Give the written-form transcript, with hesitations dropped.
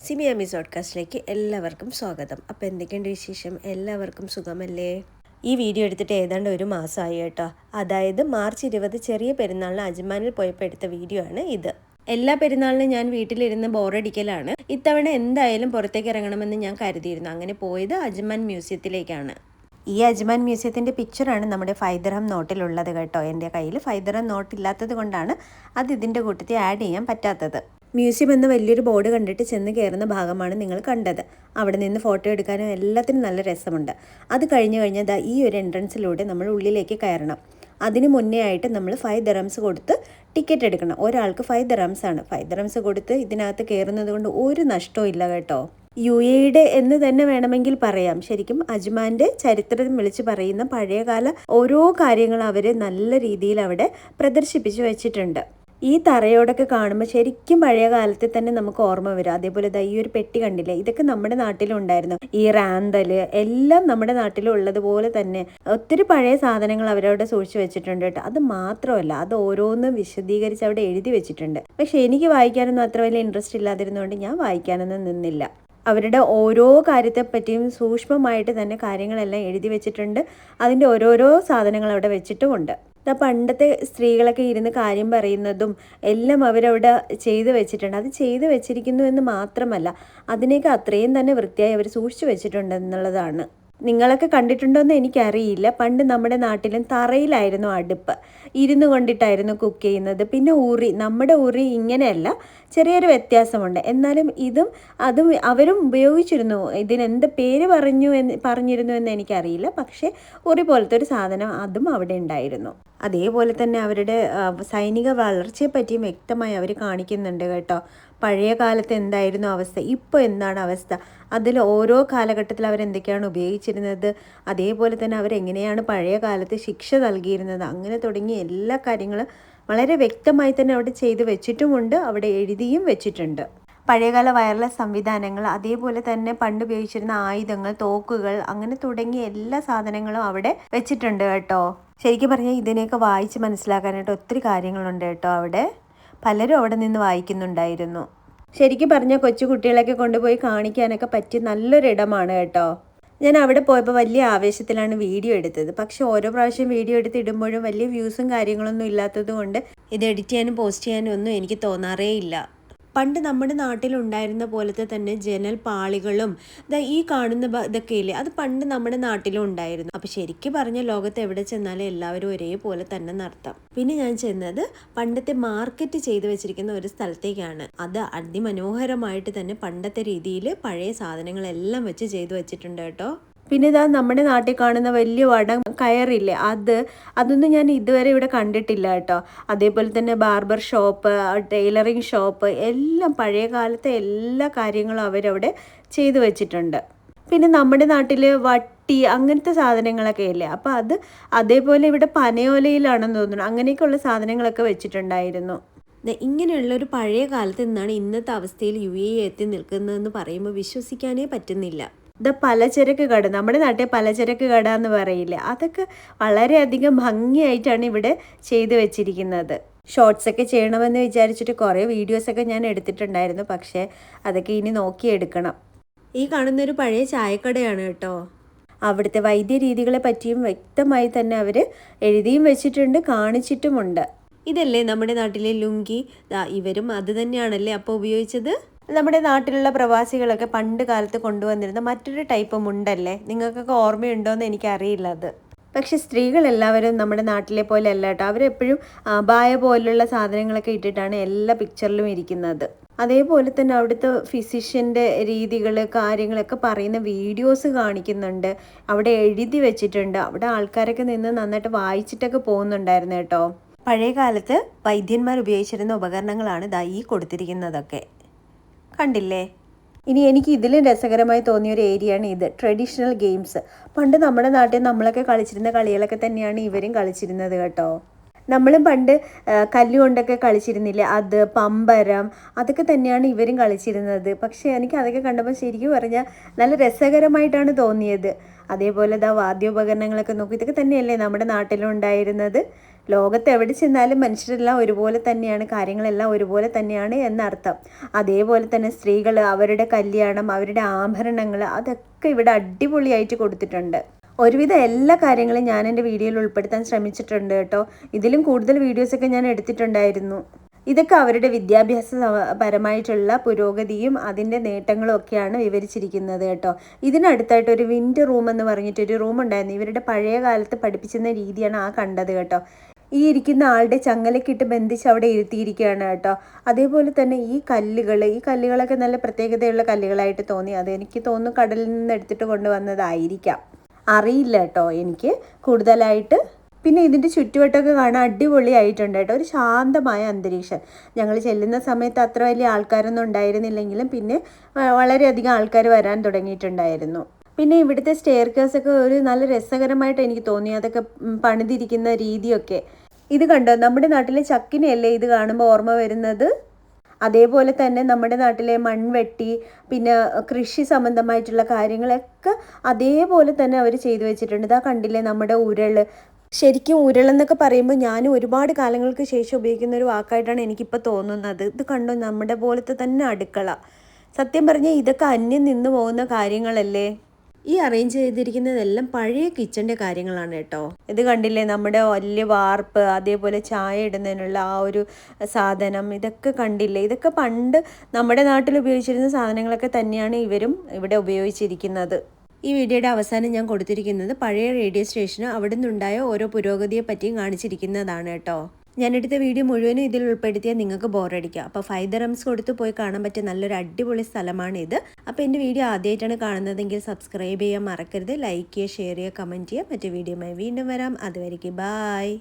സിമിയാമി സോഡ്കാസ്റ്റിലേക്ക് എല്ലാവർക്കും സ്വാഗതം. അപ്പോൾ എന്തൊക്കെയുണ്ട് വിശേഷം? എല്ലാവർക്കും സുഖമല്ലേ? ഈ വീഡിയോ എടുത്തിട്ട് ഏതാണ്ട് ഒരു മാസമായി കേട്ടോ. അതായത് മാർച്ച് 20 ചെറിയ പെരുന്നാളിന് അജ്മാനിൽ പോയപ്പോൾ എടുത്ത വീഡിയോ ആണ് ഇത്. എല്ലാ പെരുന്നാളിനും ഞാൻ വീട്ടിലിരുന്ന് ബോറടിക്കലാണ്. ഇത്തവണ എന്തായാലും പുറത്തേക്ക് ഇറങ്ങണമെന്ന് ഞാൻ കരുതിയിരുന്നു. അങ്ങനെ പോയത് അജ്മാൻ മ്യൂസിയത്തിലേക്കാണ്. ഈ അജ്മാൻ മ്യൂസിയത്തിൻ്റെ പിക്ചറാണ് നമ്മുടെ 5 ദിർഹം നോട്ടിലുള്ളത് കേട്ടോ. എൻ്റെ കയ്യിൽ 5 ദിർഹം നോട്ട് ഇല്ലാത്തത് കൊണ്ടാണ് അത് ഇതിൻ്റെ കൂട്ടത്തിൽ ആഡ് ചെയ്യാൻ പറ്റാത്തത്. മ്യൂസിയം എന്ന വലിയൊരു ബോർഡ് കണ്ടിട്ട് ചെന്ന് കയറുന്ന ഭാഗമാണ് നിങ്ങൾ കണ്ടത്. അവിടെ നിന്ന് ഫോട്ടോ എടുക്കാനും എല്ലാത്തിനും നല്ല രസമുണ്ട്. അത് കഴിഞ്ഞാൽ ഈ ഒരു എൻട്രൻസിലൂടെ നമ്മൾ ഉള്ളിലേക്ക് കയറണം. അതിന് മുന്നേ ആയിട്ട് നമ്മൾ 5 ദിർഹംസ് കൊടുത്ത് ടിക്കറ്റ് എടുക്കണം. ഒരാൾക്ക് 5 ദിർഹംസ് ആണ്. 5 ദിർഹംസ് കൊടുത്ത് ഇതിനകത്ത് കയറുന്നത് കൊണ്ട് ഒരു നഷ്ടവും ഇല്ല കേട്ടോ. UAE എന്ന് തന്നെ വേണമെങ്കിൽ പറയാം. ശരിക്കും അജ്മാൻ്റെ ചരിത്രം വിളിച്ച് പറയുന്ന പഴയകാല ഓരോ കാര്യങ്ങളും അവർ നല്ല രീതിയിൽ അവിടെ പ്രദർശിപ്പിച്ച് വെച്ചിട്ടുണ്ട്. ഈ തറയോടൊക്കെ കാണുമ്പോൾ ശരിക്കും പഴയ കാലത്തിൽ തന്നെ നമുക്ക് ഓർമ്മ വരും. അതേപോലെ ഈ ഒരു പെട്ടി കണ്ടില്ലേ, ഇതൊക്കെ നമ്മുടെ നാട്ടിലും ഉണ്ടായിരുന്നു. ഈ റാന്തല് എല്ലാം നമ്മുടെ നാട്ടിലും ഉള്ളതുപോലെ തന്നെ ഒത്തിരി പഴയ സാധനങ്ങൾ അവരവിടെ സൂക്ഷിച്ചു വെച്ചിട്ടുണ്ട് കേട്ടോ. അത് മാത്രമല്ല, അത് ഓരോന്നും വിശദീകരിച്ച് അവിടെ എഴുതി വെച്ചിട്ടുണ്ട്. പക്ഷെ എനിക്ക് വായിക്കാനൊന്നും അത്ര വലിയ ഇൻട്രസ്റ്റ് ഇല്ലാതിരുന്നതുകൊണ്ട് ഞാൻ വായിക്കാനൊന്നും നിന്നില്ല. അവരുടെ ഓരോ കാര്യത്തെപ്പറ്റിയും സൂക്ഷ്മമായിട്ട് തന്നെ കാര്യങ്ങളെല്ലാം എഴുതി വെച്ചിട്ടുണ്ട്. അതിൻ്റെ ഓരോരോ സാധനങ്ങൾ അവിടെ വെച്ചിട്ടുമുണ്ട്. പണ്ടത്തെ സ്ത്രീകളൊക്കെ ഇരുന്ന് കാര്യം പറയുന്നതും എല്ലാം അവരവിടെ ചെയ്തു വെച്ചിട്ടുണ്ട്. അത് ചെയ്തു വെച്ചിരിക്കുന്നു എന്ന് മാത്രമല്ല, അതിനേക്ക് അത്രയും തന്നെ വൃത്തിയായി അവർ സൂക്ഷിച്ചു വെച്ചിട്ടുണ്ട് എന്നുള്ളതാണ്. നിങ്ങളൊക്കെ കണ്ടിട്ടുണ്ടോയെന്ന് എനിക്കറിയില്ല. പണ്ട് നമ്മുടെ നാട്ടിലും തറയിലായിരുന്നു അടുപ്പ്, ഇരുന്ന് കൊണ്ടിട്ടായിരുന്നു കുക്ക് ചെയ്യുന്നത്. പിന്നെ ഉറി, നമ്മുടെ ഉറി ഇങ്ങനെയല്ല, ചെറിയൊരു വ്യത്യാസമുണ്ട്. എന്നാലും അതും അവരും ഉപയോഗിച്ചിരുന്നു. ഇതിനെന്ത് പേര് പറഞ്ഞിരുന്നു എന്ന് എനിക്കറിയില്ല. പക്ഷേ ഉറി പോലത്തെ ഒരു സാധനം അതും അവിടെ ഉണ്ടായിരുന്നു. അതേപോലെ തന്നെ അവരുടെ സൈനിക വളർച്ചയെ പറ്റിയും വ്യക്തമായി അവർ കാണിക്കുന്നുണ്ട് കേട്ടോ. പഴയ കാലത്ത് എന്തായിരുന്നു അവസ്ഥ, ഇപ്പോൾ എന്താണ് അവസ്ഥ, അതിൽ ഓരോ കാലഘട്ടത്തിൽ അവരെന്തൊക്കെയാണ് ഉപയോഗിച്ചിരുന്നത്, അതേപോലെ തന്നെ അവരെങ്ങനെയാണ് പഴയ കാലത്ത് ശിക്ഷ നൽകിയിരുന്നത്, അങ്ങനെ തുടങ്ങി എല്ലാ കാര്യങ്ങളും വളരെ വ്യക്തമായി തന്നെ അവിടെ ചെയ്ത് വെച്ചിട്ടുമുണ്ട്, അവിടെ എഴുതിയും വെച്ചിട്ടുണ്ട്. പഴയകാല വയർലെസ് സംവിധാനങ്ങൾ, അതേപോലെ തന്നെ പണ്ട് ഉപയോഗിച്ചിരുന്ന ആയുധങ്ങൾ, തോക്കുകൾ, അങ്ങനെ തുടങ്ങിയ എല്ലാ സാധനങ്ങളും അവിടെ വെച്ചിട്ടുണ്ട് കേട്ടോ. ശരിക്കും പറഞ്ഞാൽ ഇതിനെയൊക്കെ വായിച്ച് മനസ്സിലാക്കാനായിട്ട് ഒത്തിരി കാര്യങ്ങളുണ്ട് കേട്ടോ. അവിടെ പലരും അവിടെ നിന്ന് വായിക്കുന്നുണ്ടായിരുന്നു. ശരിക്കും പറഞ്ഞാൽ കൊച്ചു കുട്ടികളൊക്കെ കൊണ്ടുപോയി കാണിക്കാനൊക്കെ പറ്റിയ നല്ലൊരിടമാണ് കേട്ടോ. ഞാൻ അവിടെ പോയപ്പോൾ വലിയ ആവേശത്തിലാണ് വീഡിയോ എടുത്തത്. പക്ഷെ ഓരോ പ്രാവശ്യം വീഡിയോ എടുത്ത് ഇടുമ്പോഴും വലിയ വ്യൂസും കാര്യങ്ങളൊന്നും ഇല്ലാത്തത് കൊണ്ട് ഇത് എഡിറ്റ് ചെയ്യാനും പോസ്റ്റ് ചെയ്യാനും ഒന്നും എനിക്ക് തോന്നാറേ ഇല്ല. പണ്ട് നമ്മുടെ നാട്ടിലുണ്ടായിരുന്ന പോലത്തെ തന്നെ ജനൽ പാളികളും ഈ കാണുന്ന ഇതൊക്കെ ഇല്ലേ, അത് പണ്ട് നമ്മുടെ നാട്ടിലും ഉണ്ടായിരുന്നു. അപ്പോൾ ശരിക്കും പറഞ്ഞ ലോകത്ത് എവിടെ ചെന്നാലും എല്ലാവരും ഒരേപോലെ തന്നെ നടത്താം. പിന്നെ ഞാൻ ചെന്നത് പണ്ടത്തെ മാർക്കറ്റ് ചെയ്തു വെച്ചിരിക്കുന്ന ഒരു സ്ഥലത്തേക്കാണ്. അത് അതിമനോഹരമായിട്ട് തന്നെ പണ്ടത്തെ രീതിയിൽ പഴയ സാധനങ്ങളെല്ലാം വെച്ച് ചെയ്തു വെച്ചിട്ടുണ്ട് കേട്ടോ. പിന്നെ നമ്മുടെ നാട്ടിൽ കാണുന്ന വലിയ വടം കയറില്ലേ, അതൊന്നും ഞാൻ ഇതുവരെ ഇവിടെ കണ്ടിട്ടില്ല കേട്ടോ. അതേപോലെ തന്നെ ബാർബർ ഷോപ്പ്, ടൈലറിങ് ഷോപ്പ്, എല്ലാം പഴയ കാലത്തെ എല്ലാ കാര്യങ്ങളും അവരവിടെ ചെയ്തു വെച്ചിട്ടുണ്ട്. പിന്നെ നമ്മുടെ നാട്ടിൽ വട്ടി അങ്ങനത്തെ സാധനങ്ങളൊക്കെ ഇല്ലേ, അപ്പോൾ അതേപോലെ ഇവിടെ പനയോലയിലാണെന്ന് തോന്നുന്നു, അങ്ങനെയൊക്കെയുള്ള സാധനങ്ങളൊക്കെ വെച്ചിട്ടുണ്ടായിരുന്നു. ഇങ്ങനെയുള്ളൊരു പഴയ കാലത്ത് നിന്നാണ് ഇന്നത്തെ അവസ്ഥയിൽ UAE എത്തി നിൽക്കുന്നതെന്ന് പറയുമ്പോൾ വിശ്വസിക്കാനേ പറ്റുന്നില്ല. പലചരക്ക് കട, നമ്മുടെ നാട്ടിൽ പലചരക്ക് കട എന്ന് പറയില്ലേ, അതൊക്കെ വളരെയധികം ഭംഗിയായിട്ടാണ് ഇവിടെ ചെയ്തു വെച്ചിരിക്കുന്നത്. ഷോർട്സൊക്കെ ചെയ്യണമെന്ന് വിചാരിച്ചിട്ട് കുറേ വീഡിയോസൊക്കെ ഞാൻ എടുത്തിട്ടുണ്ടായിരുന്നു. പക്ഷേ അതൊക്കെ ഇനി നോക്കിയെടുക്കണം. ഈ കാണുന്നൊരു പഴയ ചായക്കടയാണ് കേട്ടോ. അവിടുത്തെ വൈദ്യ രീതികളെ പറ്റിയും വ്യക്തമായി തന്നെ അവർ എഴുതിയും വെച്ചിട്ടുണ്ട്, കാണിച്ചിട്ടുമുണ്ട്. ഇതല്ലേ നമ്മുടെ നാട്ടിലെ ലുങ്കി, ഇവരും അത് തന്നെയാണല്ലേ അപ്പോൾ ഉപയോഗിച്ചത്. നമ്മുടെ നാട്ടിലുള്ള പ്രവാസികളൊക്കെ പണ്ട് കാലത്ത് കൊണ്ടുവന്നിരുന്ന മറ്റൊരു ടൈപ്പ് മുണ്ടല്ലേ, നിങ്ങൾക്കൊക്കെ ഓർമ്മയുണ്ടോയെന്ന് എനിക്കറിയില്ല അത്. പക്ഷെ സ്ത്രീകളെല്ലാവരും നമ്മുടെ നാട്ടിലെ പോലെ അല്ല കേട്ടോ. അവരെപ്പോഴും ബായ പോലുള്ള സാധനങ്ങളൊക്കെ ഇട്ടിട്ടാണ് എല്ലാ പിക്ചറിലും ഇരിക്കുന്നത്. അതേപോലെ തന്നെ അവിടുത്തെ ഫിസിഷ്യൻ്റെ രീതികൾ കാര്യങ്ങളൊക്കെ പറയുന്ന വീഡിയോസ് കാണിക്കുന്നുണ്ട്, അവിടെ എഴുതി വെച്ചിട്ടുണ്ട്. അവിടെ ആൾക്കാരൊക്കെ നിന്ന് നന്നായിട്ട് വായിച്ചിട്ടൊക്കെ പോകുന്നുണ്ടായിരുന്നു കേട്ടോ. പഴയ കാലത്ത് വൈദ്യന്മാർ ഉപയോഗിച്ചിരുന്ന ഉപകരണങ്ങളാണ് ഈ കൊടുത്തിരിക്കുന്നതൊക്കെ, കണ്ടില്ലേ. ഇനി എനിക്ക് ഇതിലും രസകരമായി തോന്നിയ ഒരു ഏരിയയാണ് ഇത്, ട്രഡീഷണൽ ഗെയിംസ്. പണ്ട് നമ്മുടെ നാട്ടിൽ നമ്മളൊക്കെ കളിച്ചിരുന്ന കളികളൊക്കെ തന്നെയാണ് ഇവരും കളിച്ചിരുന്നത് കേട്ടോ. നമ്മളും പണ്ട് കല്ലുകൊണ്ടൊക്കെ കളിച്ചിരുന്നില്ലേ, അത് പമ്പരം, അതൊക്കെ തന്നെയാണ് ഇവരും കളിച്ചിരുന്നത്. പക്ഷേ എനിക്ക് അതൊക്കെ കണ്ടപ്പോൾ ശരിക്കും പറഞ്ഞാൽ നല്ല രസകരമായിട്ടാണ് തോന്നിയത്. അതേപോലെ വാദ്യോപകരണങ്ങളൊക്കെ നോക്കി, ഇതൊക്കെ തന്നെയല്ലേ നമ്മുടെ നാട്ടിലും ഉണ്ടായിരുന്നത്. ലോകത്ത് എവിടെ ചെന്നാലും മനുഷ്യരെല്ലാം ഒരുപോലെ തന്നെയാണ്, കാര്യങ്ങളെല്ലാം ഒരുപോലെ തന്നെയാണ് എന്നർത്ഥം. അതേപോലെ തന്നെ സ്ത്രീകൾ, അവരുടെ കല്യാണം, അവരുടെ ആഭരണങ്ങൾ, അതൊക്കെ ഇവിടെ അടിപൊളിയായിട്ട് കൊടുത്തിട്ടുണ്ട്. ഒരുവിധം എല്ലാ കാര്യങ്ങളും ഞാൻ എൻ്റെ വീഡിയോയിൽ ഉൾപ്പെടുത്താൻ ശ്രമിച്ചിട്ടുണ്ട് കേട്ടോ. ഇതിലും കൂടുതൽ വീഡിയോസൊക്കെ ഞാൻ എടുത്തിട്ടുണ്ടായിരുന്നു. ഇതൊക്കെ അവരുടെ വിദ്യാഭ്യാസപരമായിട്ടുള്ള പുരോഗതിയും അതിൻ്റെ നേട്ടങ്ങളും ഒക്കെയാണ് വിവരിച്ചിരിക്കുന്നത് കേട്ടോ. ഇതിനടുത്തായിട്ട് ഒരു വിൻഡ് റൂം എന്ന് പറഞ്ഞിട്ടൊരു റൂം ഉണ്ടായിരുന്നു. ഇവരുടെ പഴയ കാലത്ത് പഠിപ്പിച്ചിരുന്ന രീതിയാണ് ആ കണ്ടത് കേട്ടോ. ഈ ഇരിക്കുന്ന ആളുടെ ചങ്ങലക്കിട്ട് ബന്ധിച്ച് അവിടെ ഇരുത്തിയിരിക്കുകയാണ് കേട്ടോ. അതേപോലെ തന്നെ ഈ കല്ലുകളൊക്കെ നല്ല പ്രത്യേകതയുള്ള കല്ലുകളായിട്ട് തോന്നി. അതെനിക്ക് തോന്നുന്നു കടലിൽ നിന്ന് എടുത്തിട്ട് കൊണ്ടുവന്നതായിരിക്കാം, അറിയില്ല കേട്ടോ എനിക്ക് കൂടുതലായിട്ട്. പിന്നെ ഇതിൻ്റെ ചുറ്റുവട്ടമൊക്കെ കാണാൻ അടിപൊളിയായിട്ടുണ്ട് കേട്ടോ. ഒരു ശാന്തമായ അന്തരീക്ഷം. ഞങ്ങൾ ചെല്ലുന്ന സമയത്ത് അത്ര വലിയ ആൾക്കാരൊന്നും ഉണ്ടായിരുന്നില്ലെങ്കിലും പിന്നെ വളരെയധികം ആൾക്കാർ വരാൻ തുടങ്ങിയിട്ടുണ്ടായിരുന്നു. പിന്നെ ഇവിടുത്തെ സ്റ്റെയർകേഴ്സൊക്കെ ഒരു നല്ല രസകരമായിട്ട് എനിക്ക് തോന്നി, അതൊക്കെ പണിതിരിക്കുന്ന രീതിയൊക്കെ. ഇത് കണ്ടോ, നമ്മുടെ നാട്ടിലെ ചക്കിനെയല്ലേ ഇത് കാണുമ്പോൾ ഓർമ്മ വരുന്നത്? അതേപോലെ തന്നെ നമ്മുടെ നാട്ടിലെ മൺവെട്ടി, പിന്നെ കൃഷി സംബന്ധമായിട്ടുള്ള കാര്യങ്ങളൊക്കെ അതേപോലെ തന്നെ അവർ ചെയ്തു വെച്ചിട്ടുണ്ട്. ഇതാ കണ്ടില്ലേ നമ്മുടെ ഉരൾ. ശരിക്കും ഉരുളെന്നൊക്കെ പറയുമ്പോൾ ഞാൻ ഒരുപാട് കാലങ്ങൾക്ക് ശേഷം ഉപയോഗിക്കുന്ന ഒരു വാക്കായിട്ടാണ് എനിക്കിപ്പോൾ തോന്നുന്നത്. ഇത് കണ്ടോ, നമ്മുടെ പോലത്തെ തന്നെ അടുക്കള. സത്യം പറഞ്ഞാൽ ഇതൊക്കെ അന്യം നിന്ന് പോകുന്ന കാര്യങ്ങളല്ലേ. ഈ അറേഞ്ച് ചെയ്തിരിക്കുന്നതെല്ലാം പഴയ കിച്ചൻ്റെ കാര്യങ്ങളാണ് കേട്ടോ. ഇത് കണ്ടില്ലേ, നമ്മുടെ വലിയ വാർപ്പ്, അതേപോലെ ചായ ഇടുന്നതിനുള്ള ആ ഒരു സാധനം, ഇതൊക്കെ കണ്ടില്ലേ. ഇതൊക്കെ പണ്ട് നമ്മുടെ നാട്ടിൽ ഉപയോഗിച്ചിരുന്ന സാധനങ്ങളൊക്കെ തന്നെയാണ് ഇവരും ഇവിടെ ഉപയോഗിച്ചിരിക്കുന്നത്. ഈ വീഡിയോയുടെ അവസാനം ഞാൻ കൊടുത്തിരിക്കുന്നത് പഴയ റേഡിയോ സ്റ്റേഷനും അവിടെ നിന്നുണ്ടായ ഓരോ പുരോഗതിയെ പറ്റിയും കാണിച്ചിരിക്കുന്നതാണ് കേട്ടോ. ഞാനെടുത്ത വീഡിയോ മുഴുവനും ഇതിൽ ഉൾപ്പെടുത്തിയാൽ നിങ്ങൾക്ക് ബോറടിക്കുക. അപ്പോൾ 5 dirhams കൊടുത്ത് പോയി കാണാൻ പറ്റിയ നല്ലൊരു അടിപൊളി സ്ഥലമാണിത്. അപ്പോൾ എൻ്റെ വീഡിയോ ആദ്യമായിട്ടാണ് കാണുന്നതെങ്കിൽ സബ്സ്ക്രൈബ് ചെയ്യാൻ മറക്കരുത്. ലൈക്ക് ചെയ്യുക, ഷെയർ ചെയ്യുക, കമൻറ്റ് ചെയ്യുക. മറ്റു വീഡിയോയുമായി വീണ്ടും വരാം. അതുവരെയ്ക്ക് ബായ്.